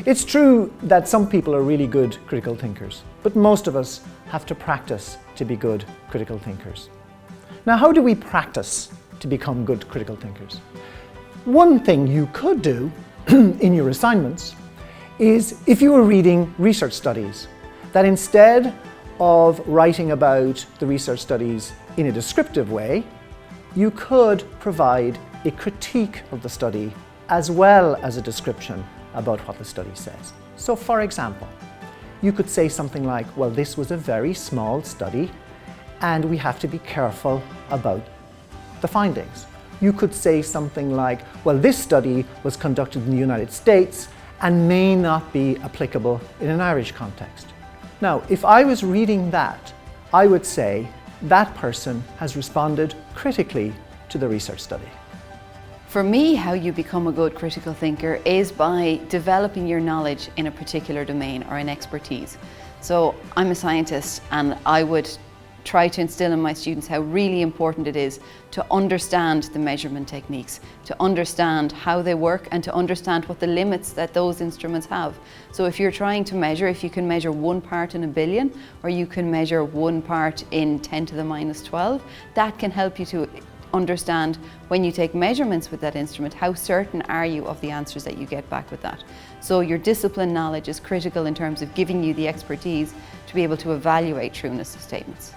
It's true that some people are really good critical thinkers, but most of us have to practice to be good critical thinkers. Now, how do we practice to become good critical thinkers? One thing you could do in your assignments is, if you were reading research studies, that instead of writing about the research studies in a descriptive way, you could provide a critique of the study as well as a description about what the study says. So, for example, you could say something like, well, this was a very small study and we have to be careful about the findings. You could say something like, well, this study was conducted in the United States and may not be applicable in an Irish context. Now, if I was reading that, I would say that person has responded critically to the research study. For me, how you become a good critical thinker is by developing your knowledge in a particular domain or an expertise. So I'm a scientist, and I would try to instill in my students how really important it is to understand the measurement techniques, to understand how they work, and to understand what the limits that those instruments have. So if you're trying to measure, if you can measure 1 part in a billion, or you can measure 1 part in 10 to the minus 12, that can help you to understand, when you take measurements with that instrument, how certain are you of the answers that you get back with that. So your discipline knowledge is critical in terms of giving you the expertise to be able to evaluate trueness of statements.